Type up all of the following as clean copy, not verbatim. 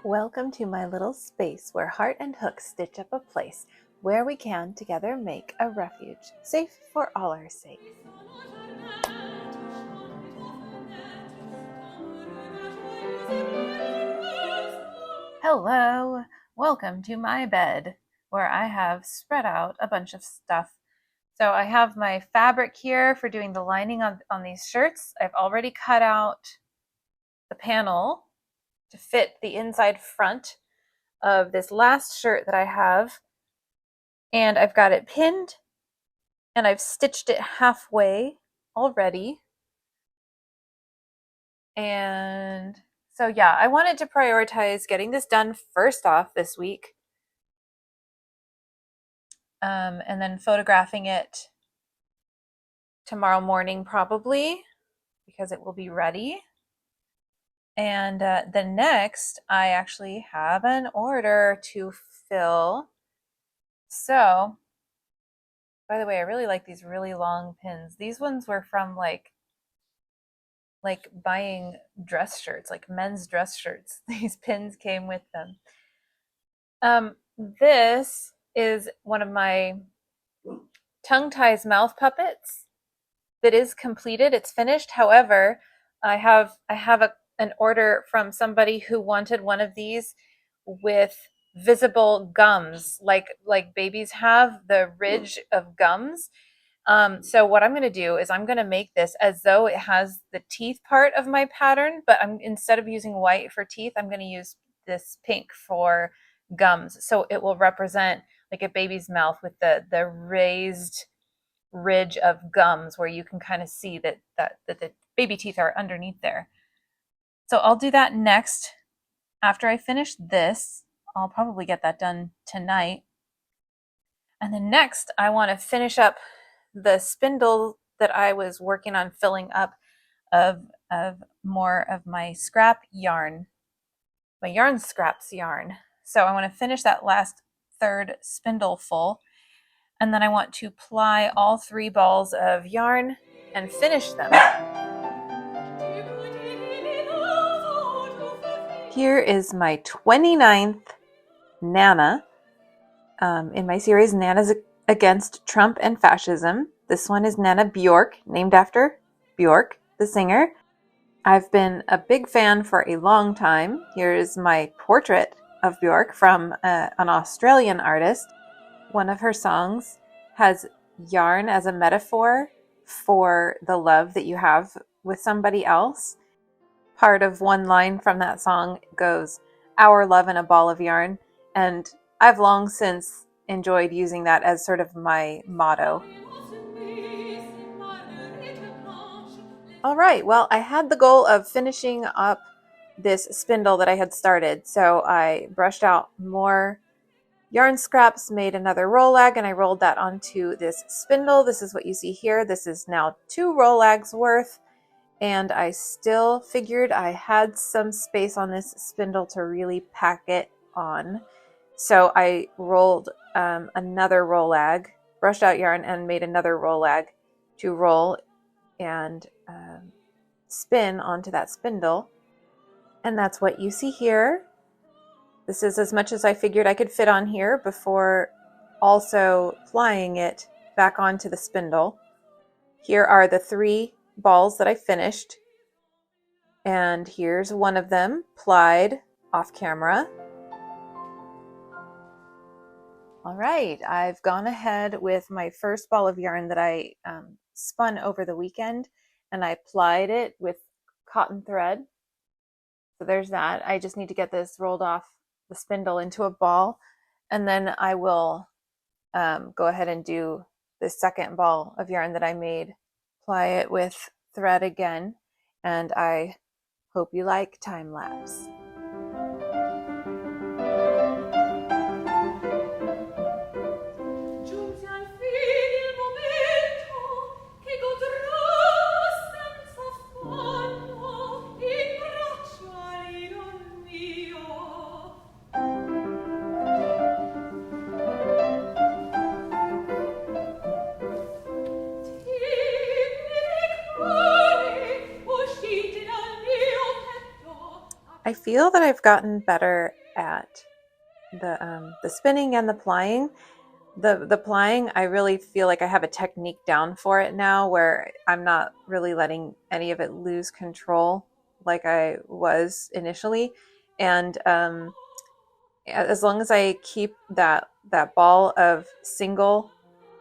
Welcome to my little space where heart and hook stitch up a place where we can together make a refuge, safe for all our sake. Hello, welcome to my bed where I have spread out a bunch of stuff. So I have my fabric here for doing the lining on these shirts. I've already cut out the panel to fit the inside front of this last shirt that I have, and I've got it pinned and I've stitched it halfway already. And so yeah, I wanted to prioritize getting this done first off this week, and then photographing it tomorrow morning probably, because it will be ready. And the next, I actually have an order to fill. So, by the way, I really like these really long pins. These ones were from like buying dress shirts, like men's dress shirts. These pins came with them. This is one of my tongue ties mouth puppets that is completed. It's finished. However, I have an order from somebody who wanted one of these with visible gums, like babies have the ridge of gums. So what I'm going to do is I'm going to make this as though it has the teeth part of my pattern, but instead of using white for teeth, I'm going to use this pink for gums. So it will represent like a baby's mouth with the raised ridge of gums where you can kind of see that the baby teeth are underneath there. So I'll do that next. After I finish this, I'll probably get that done tonight. And then next, I want to finish up the spindle that I was working on filling up of more of my scrap yarn, my yarn scraps yarn. So I want to finish that last third spindle full, and then I want to ply all 3 balls of yarn and finish them. Here is my 29th Nana in my series Nana's Against Trump and Fascism. This one is Nana Bjork, named after Bjork, the singer. I've been a big fan for a long time. Here's my portrait of Bjork from an Australian artist. One of her songs has yarn as a metaphor for the love that you have with somebody else. Part of one line from that song goes, "Our love in a ball of yarn," and I've long since enjoyed using that as sort of my motto. All right, well, I had the goal of finishing up this spindle that I had started, so I brushed out more yarn scraps, made another roll-lag, and I rolled that onto this spindle. This is what you see here. This is now 2 roll-lags worth, and I still figured I had some space on this spindle to really pack it on. So I rolled another roll-lag, brushed out yarn, and made another roll-lag to roll and spin onto that spindle. And that's what you see here. This is as much as I figured I could fit on here before also plying it back onto the spindle. Here are the 3 balls that I finished, and here's one of them plied off camera. All right, I've gone ahead with my first ball of yarn that I spun over the weekend, and I plied it with cotton thread. So there's that. I just need to get this rolled off the spindle into a ball, and then I will go ahead and do the second ball of yarn that I made. Ply it with thread again, and I hope you like time lapse. I I feel that I've gotten better at the spinning and the plying. The plying, I really feel like I have a technique down for it now where I'm not really letting any of it lose control like I was initially. And as long as I keep that ball of single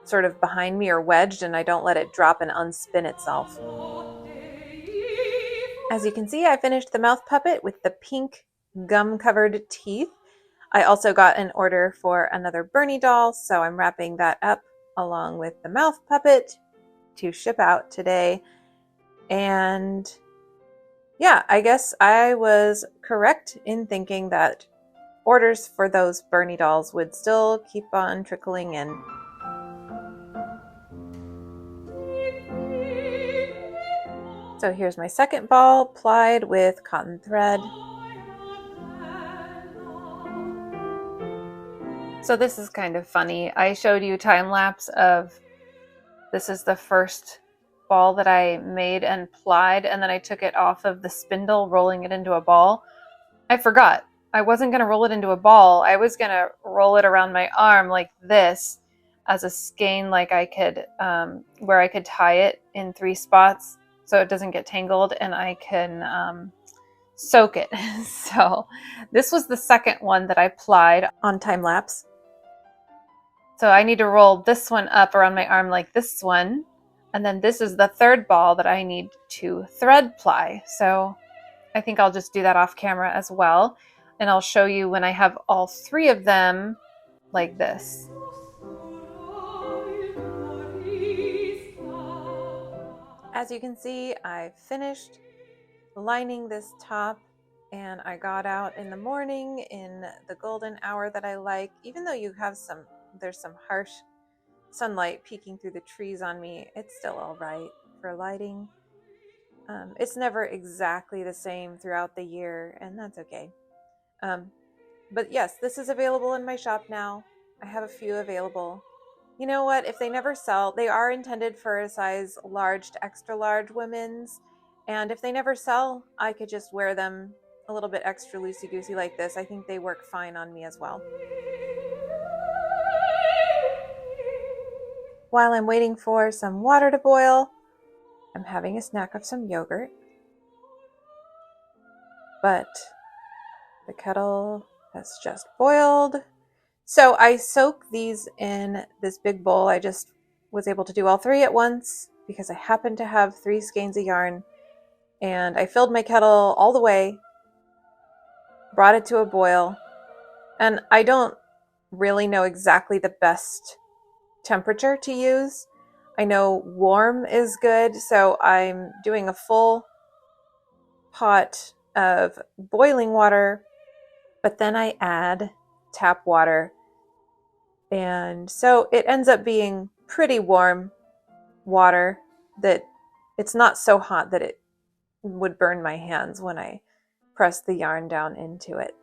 sort of behind me or wedged and I don't let it drop and unspin itself. As you can see, I finished the mouth puppet with the pink gum-covered teeth. I also got an order for another Bernie doll, so I'm wrapping that up along with the mouth puppet to ship out today. And yeah, I guess I was correct in thinking that orders for those Bernie dolls would still keep on trickling in. So here's my second ball plied with cotton thread. So this is kind of funny. I showed you time lapse of, this is the first ball that I made and plied, and then I took it off of the spindle, rolling it into a ball. I forgot. I wasn't going to roll it into a ball. I was going to roll it around my arm like this as a skein, like I could, where I could tie it in 3 spots so it doesn't get tangled and I can soak it. So this was the second one that I plied on time lapse. So I need to roll this one up around my arm like this one. And then this is the third ball that I need to thread ply. So I think I'll just do that off camera as well. And I'll show you when I have all 3 of them like this. As you can see, I finished lining this top and I got out in the morning in the golden hour that I like. Even though you have there's some harsh sunlight peeking through the trees on me, it's still all right for lighting. It's never exactly the same throughout the year, and that's okay. But yes, this is available in my shop now. I have a few available. You know what? If they never sell, they are intended for a size large to extra large women's. And if they never sell, I could just wear them a little bit extra loosey-goosey like this. I think they work fine on me as well. While I'm waiting for some water to boil, I'm having a snack of some yogurt. But the kettle has just boiled. So I soak these in this big bowl. I just was able to do all 3 at once because I happened to have 3 skeins of yarn. And I filled my kettle all the way, brought it to a boil. And I don't really know exactly the best temperature to use. I know warm is good, so I'm doing a full pot of boiling water, but then I add tap water. And so it ends up being pretty warm water that it's not so hot that it would burn my hands when I press the yarn down into it.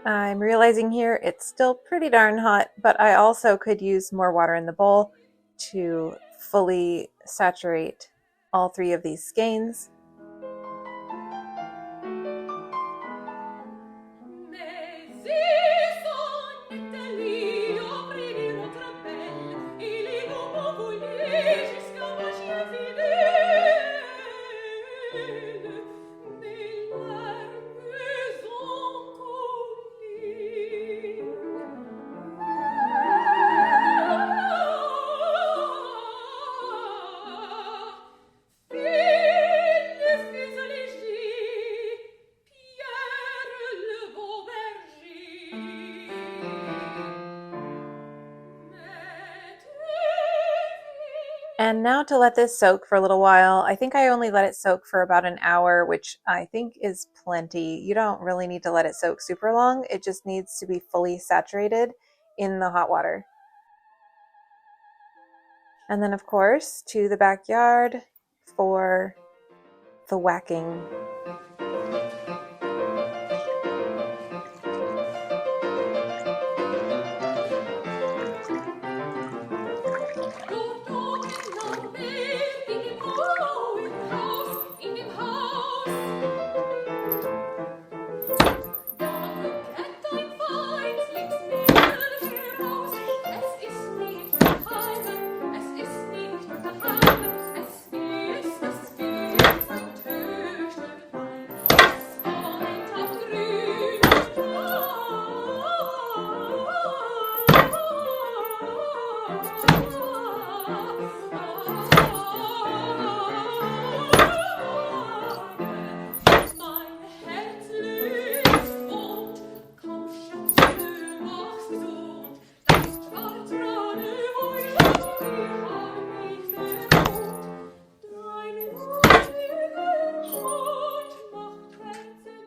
I'm realizing here it's still pretty darn hot, but I also could use more water in the bowl to fully saturate all 3 of these skeins. And now to let this soak for a little while. I think I only let it soak for about an hour, which I think is plenty. You don't really need to let it soak super long. It just needs to be fully saturated in the hot water. And then of course, to the backyard for the whacking.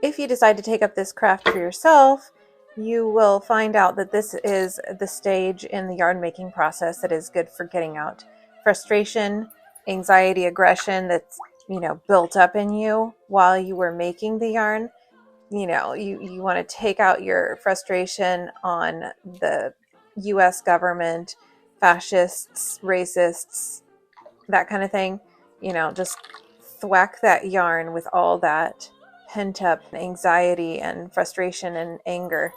If you decide to take up this craft for yourself, you will find out that this is the stage in the yarn making process that is good for getting out frustration, anxiety, aggression that's, built up in you while you were making the yarn. You want to take out your frustration on the US government, fascists, racists, that kind of thing. Just thwack that yarn with all that pent up anxiety and frustration and anger.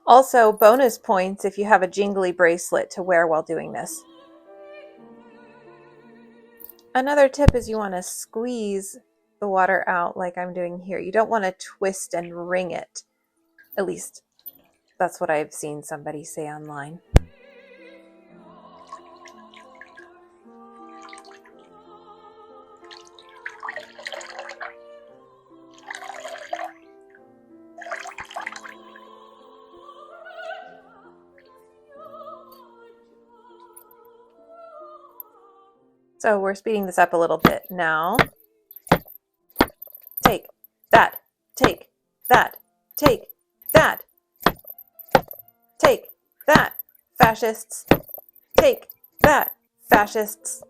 Also, bonus points if you have a jingly bracelet to wear while doing this. Another tip is you want to squeeze the water out like I'm doing here. You don't want to twist and wring it. At least that's what I've seen somebody say online. So we're speeding this up a little bit now. Take that, take that, take that, take that, fascists, take that, fascists.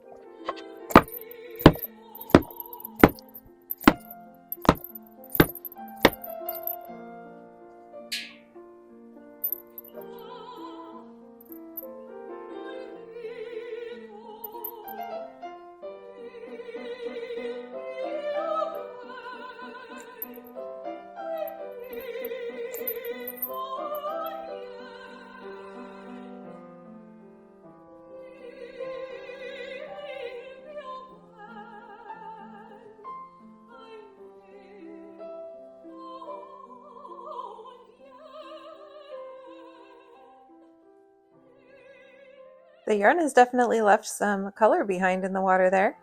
The yarn has definitely left some color behind in the water there.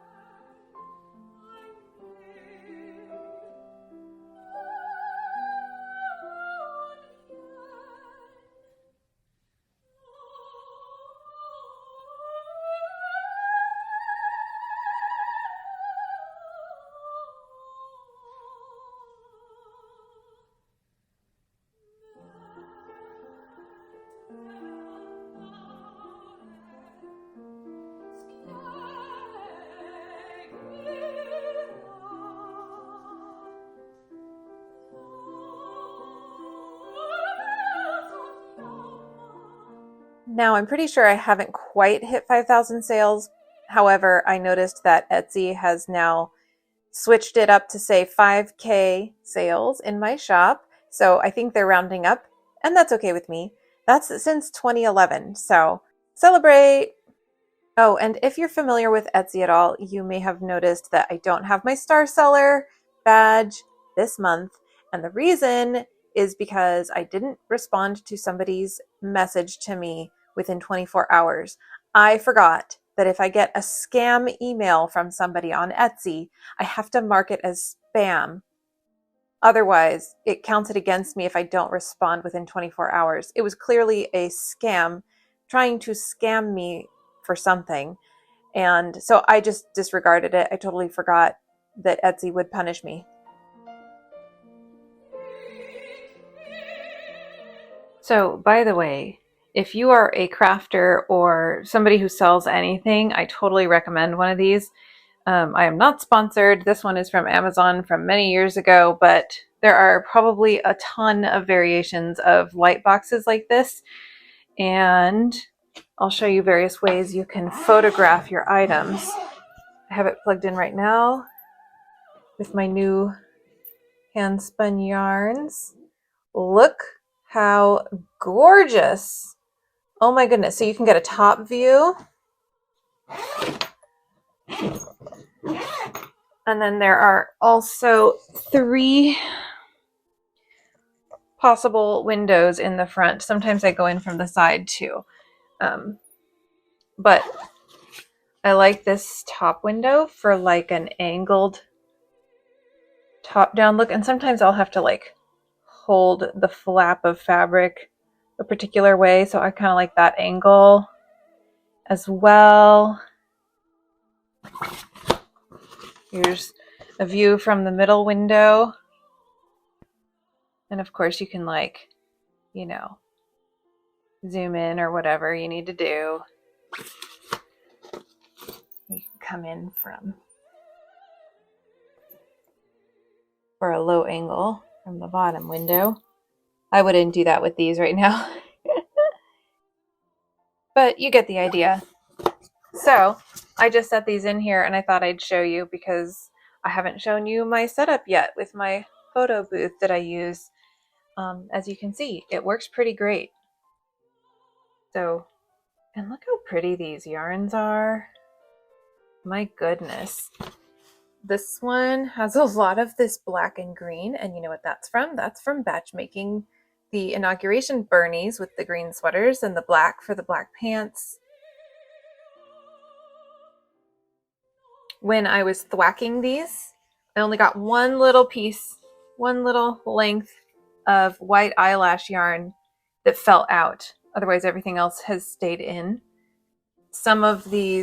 Now, I'm pretty sure I haven't quite hit 5,000 sales. However, I noticed that Etsy has now switched it up to say 5K sales in my shop. So I think they're rounding up, and that's okay with me. That's since 2011. So celebrate. Oh, and if you're familiar with Etsy at all, you may have noticed that I don't have my Star Seller badge this month. And the reason is because I didn't respond to somebody's message to me within 24 hours. I forgot that if I get a scam email from somebody on Etsy, I have to mark it as spam. Otherwise, it counts it against me if I don't respond within 24 hours. It was clearly a scam trying to scam me for something. And so I just disregarded it. I totally forgot that Etsy would punish me. So, by the way, if you are a crafter or somebody who sells anything, I totally recommend one of these. I am not sponsored. This one is from Amazon from many years ago, but there are probably a ton of variations of light boxes like this. And I'll show you various ways you can photograph your items. I have it plugged in right now with my new hand spun yarns. Look how gorgeous. Oh my goodness. So you can get a top view. And then there are also 3 possible windows in the front. Sometimes I go in from the side too. But I like this top window for like an angled top down look. And sometimes I'll have to like hold the flap of fabric a particular way. So I kind of like that angle as well. Here's a view from the middle window. And of course you can like, you know, zoom in or whatever you need to do. You can come in from for a low angle from the bottom window. I wouldn't do that with these right now. But you get the idea. So I just set these in here and I thought I'd show you because I haven't shown you my setup yet with my photo booth that I use. As you can see, it works pretty great. So, and look how pretty these yarns are. My goodness. This one has a lot of this black and green, and you know what that's from? That's from batch making the inauguration Bernies with the green sweaters and the black for the black pants. When I was thwacking these, I only got one little piece, one little length of white eyelash yarn that fell out. Otherwise, everything else has stayed in. Some of the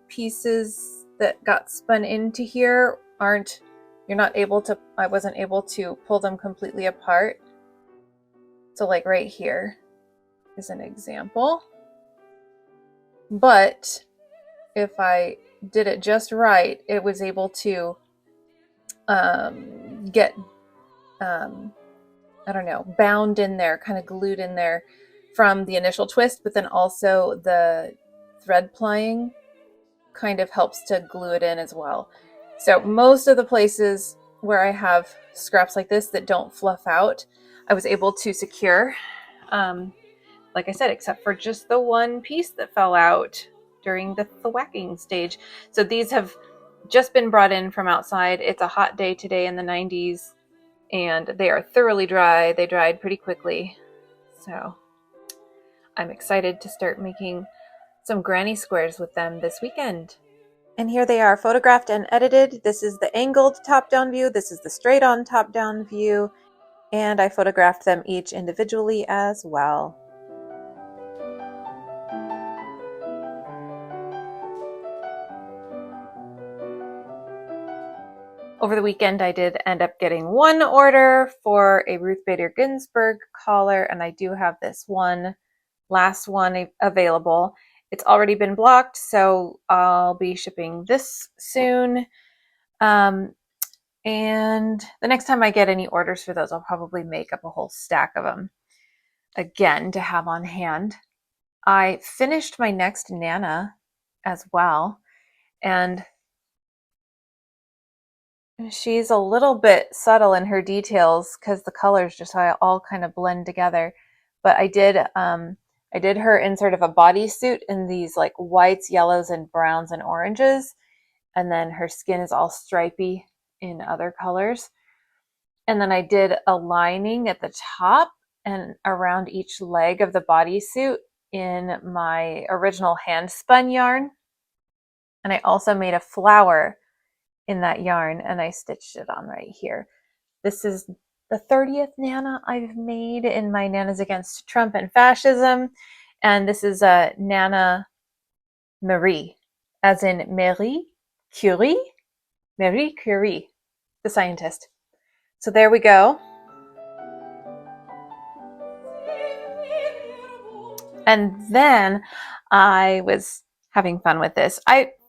pieces that got spun into here I wasn't able to pull them completely apart. So like right here is an example. But if I did it just right, it was able to get, I don't know, bound in there, kind of glued in there from the initial twist, but then also the thread plying kind of helps to glue it in as well. So most of the places where I have scraps like this that don't fluff out, I was able to secure, like I said, except for just the one piece that fell out during the thwacking stage. So these have just been brought in from outside. It's a hot day today in the 90s and they are thoroughly dry. They dried pretty quickly. So I'm excited to start making some granny squares with them this weekend. And here they are photographed and edited. This is the angled top-down view. This is the straight-on top-down view. And I photographed them each individually as well. Over the weekend, I did end up getting one order for a Ruth Bader Ginsburg collar, and I do have this last one available. It's already been blocked, so I'll be shipping this soon. And the next time I get any orders for those, I'll probably make up a whole stack of them again to have on hand. I finished my next Nana as well. And she's a little bit subtle in her details because the colors just all kind of blend together. But I did her in sort of a bodysuit in these like whites, yellows, and browns and oranges. And then her skin is all stripy in other colors. And then I did a lining at the top and around each leg of the bodysuit in my original hand spun yarn. And I also made a flower in that yarn and I stitched it on right here. This is the 30th Nana I've made in my Nanas Against Trump and Fascism. And this is a Nana Marie, as in Marie Curie, the scientist. So there we go. And then I was having fun with this.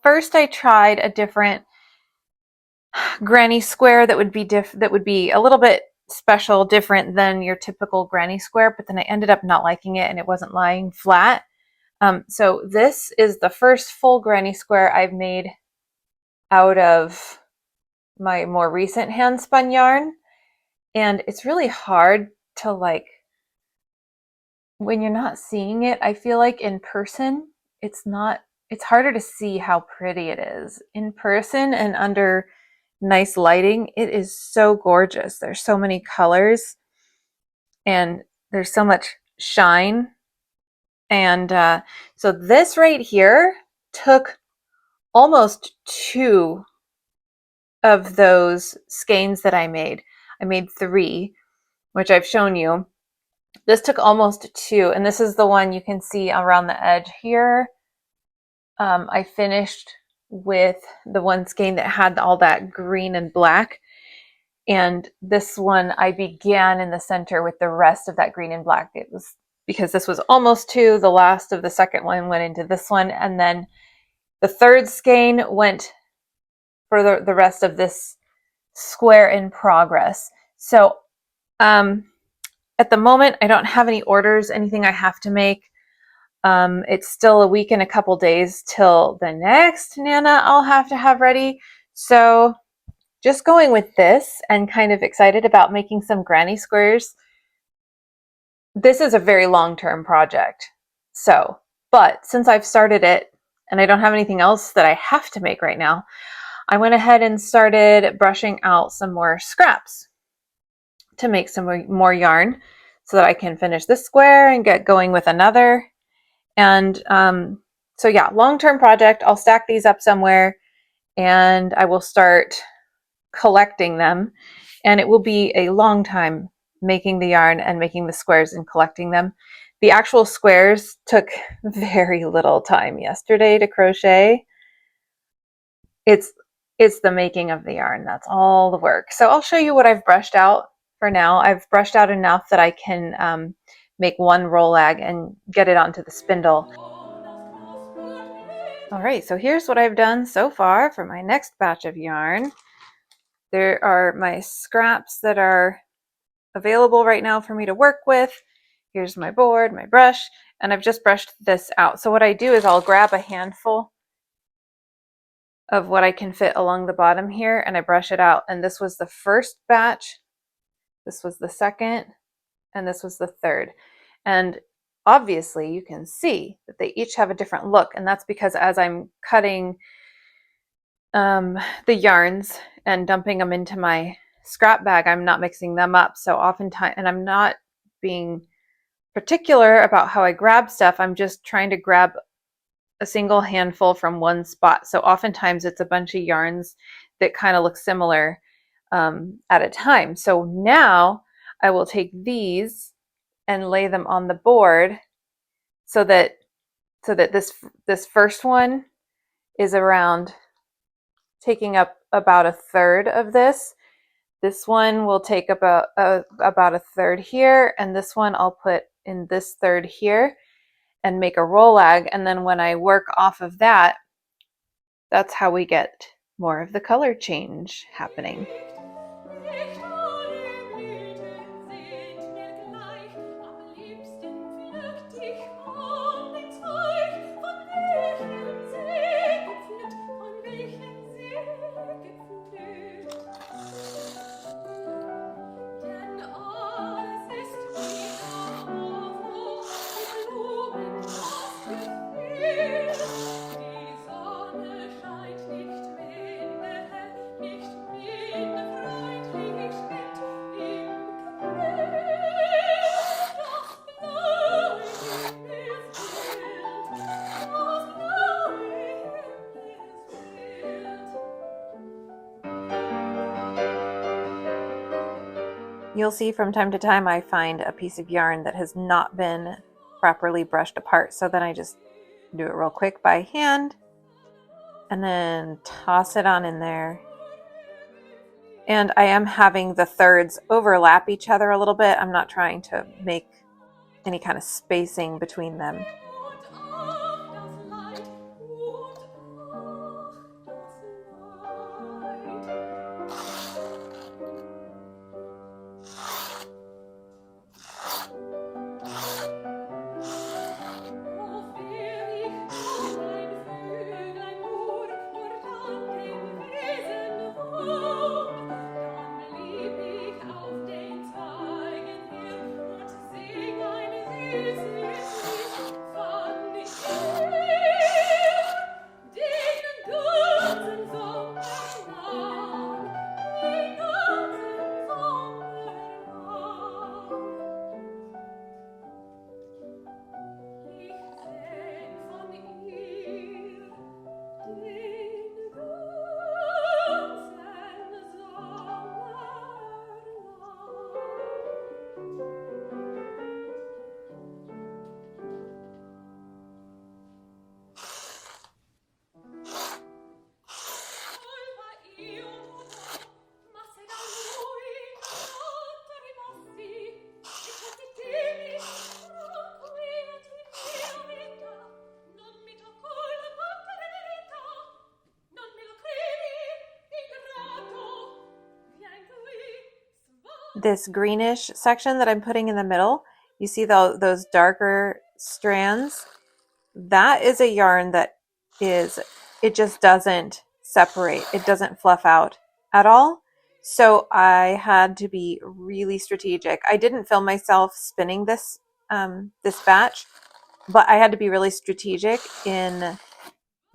First I tried a different granny square that would be a little bit special, different than your typical granny square, but then I ended up not liking it and it wasn't lying flat. So this is the first full granny square I've made out of my more recent hand spun yarn. And it's really hard to when you're not seeing it, I feel like in person, it's harder to see how pretty it is. In person and under nice lighting, it is so gorgeous. There's so many colors and there's so much shine. And so this right here took almost 2 of those skeins that I made. I made 3, which I've shown you. This took almost 2, and this is the one you can see around the edge here. I finished with the one skein that had all that green and black, and this one I began in the center with the rest of that green and black. It was because this was almost 2, the last of the second one went into this one, and then the third skein went for the rest of this square in progress. So at the moment, I don't have any orders, anything I have to make. It's still a week and a couple days till the next Nana I'll have to have ready. So just going with this and kind of excited about making some granny squares. This is a very long-term project. But since I've started it and I don't have anything else that I have to make right now, I went ahead and started brushing out some more scraps to make some more yarn so that I can finish this square and get going with another. And so yeah, long-term project. I'll stack these up somewhere and I will start collecting them. And it will be a long time making the yarn and making the squares and collecting them. The actual squares took very little time yesterday to crochet. It's the making of the yarn. That's all the work. So I'll show you what I've brushed out for now. I've brushed out enough that I can make one roll-ag and get it onto the spindle. All right, so here's what I've done so far for my next batch of yarn. There are my scraps that are available right now for me to work with. Here's my board, my brush, and I've just brushed this out. So what I do is I'll grab a handful of what I can fit along the bottom here and I brush it out. And this was the first batch, this was the second, and this was the third. And obviously you can see that they each have a different look, and that's because as I'm cutting the yarns and dumping them into my scrap bag, I'm not mixing them up. So oftentimes, and I'm not being particular about how I grab stuff, I'm just trying to grab a single handful from one spot. So oftentimes it's a bunch of yarns that kind of look similar at a time. So now I will take these and lay them on the board so that this first one is around taking up about a third of this. This one will take about a third here, and this one I'll put in this third here and make a roll-ag. And then when I work off of that, that's how we get more of the color change happening. You'll see from time to time I find a piece of yarn that has not been properly brushed apart, so then I just do it real quick by hand and then toss it on in there. And I am having the thirds overlap each other a little bit. I'm not trying to make any kind of spacing between them. This greenish section that I'm putting in the middle, you see those darker strands? That is a yarn that it just doesn't separate. It doesn't fluff out at all. So I had to be really strategic. I didn't film myself spinning this batch, but I had to be really strategic in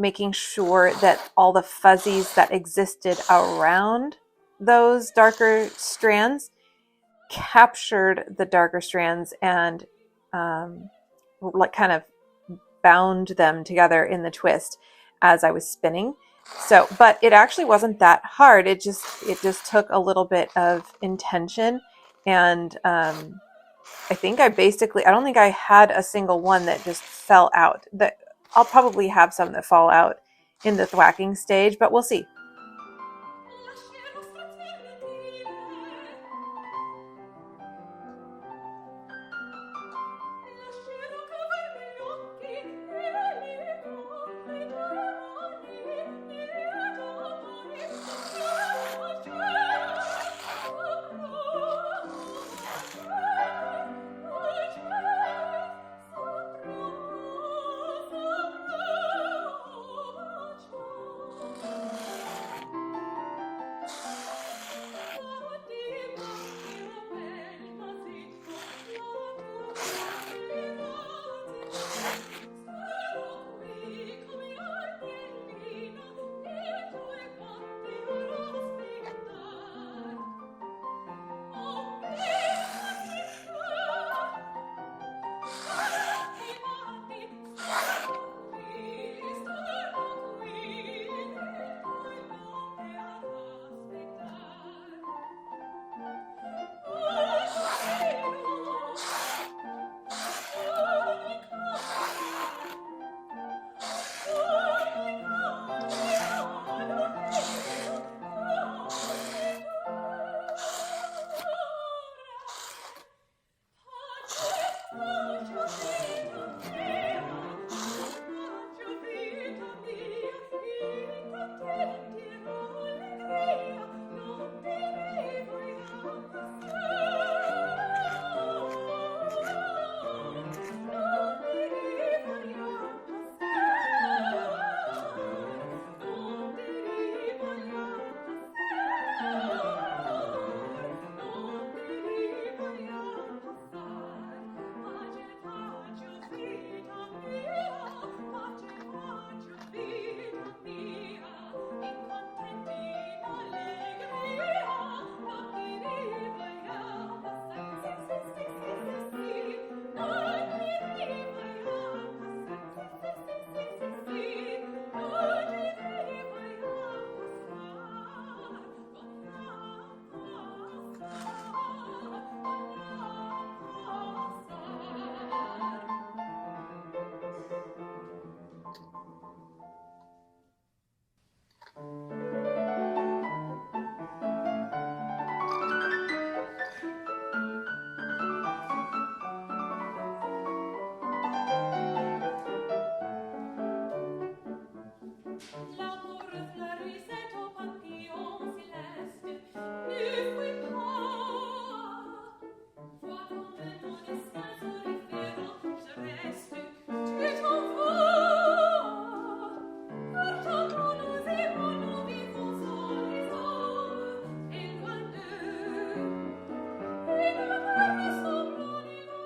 making sure that all the fuzzies that existed around those darker strands captured the darker strands and like kind of bound them together in the twist as I was spinning. So, but it actually wasn't that hard. It just took a little bit of intention. And I don't think I had a single one that just fell out. That I'll probably have some that fall out in the thwacking stage, but we'll see.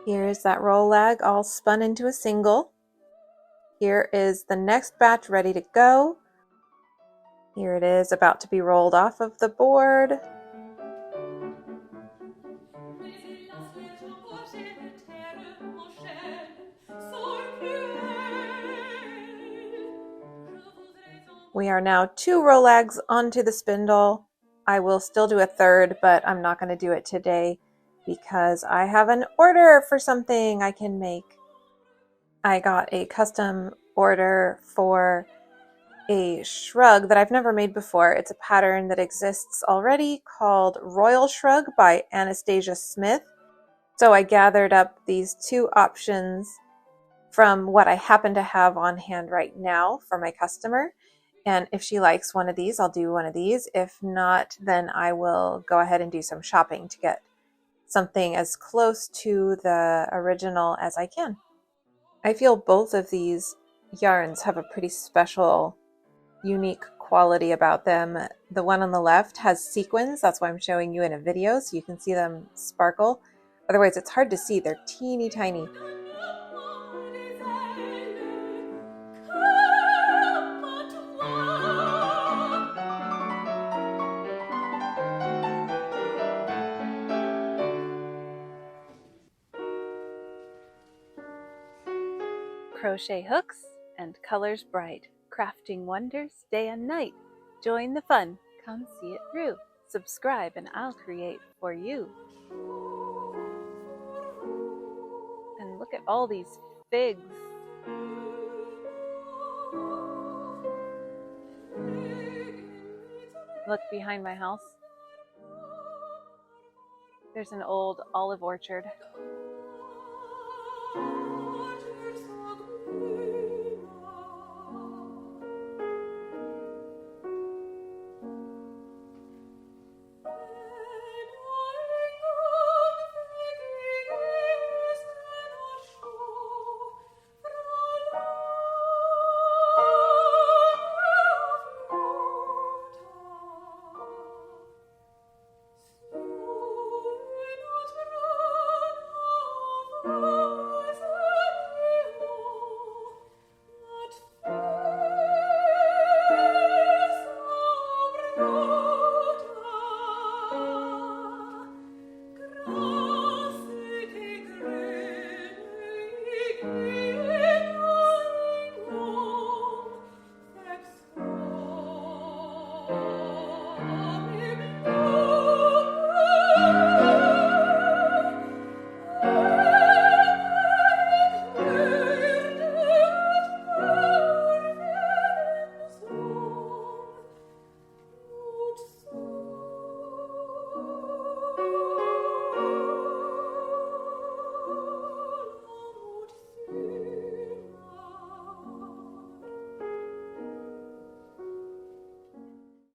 Here's that roll lag all spun into a single. Here is the next batch ready to go. Here it is, about to be rolled off of the board. We are now 2 roll lags onto the spindle. I will still do a third, but I'm not going to do it today because I have an order for something I can make. I got a custom order for a shrug that I've never made before. It's a pattern that exists already called Royal Shrug by Anastasia Smith. So I gathered up these 2 options from what I happen to have on hand right now for my customer. And if she likes one of these, I'll do one of these. If not, then I will go ahead and do some shopping to get something as close to the original as I can. I feel both of these yarns have a pretty special, unique quality about them. The one on the left has sequins. That's why I'm showing you in a video so you can see them sparkle. Otherwise, it's hard to see. They're teeny tiny. Crochet hooks and colors bright, crafting wonders day and night. Join the fun, come see it through. Subscribe and I'll create for you. And look at all these figs. Look behind my house. There's an old olive orchard.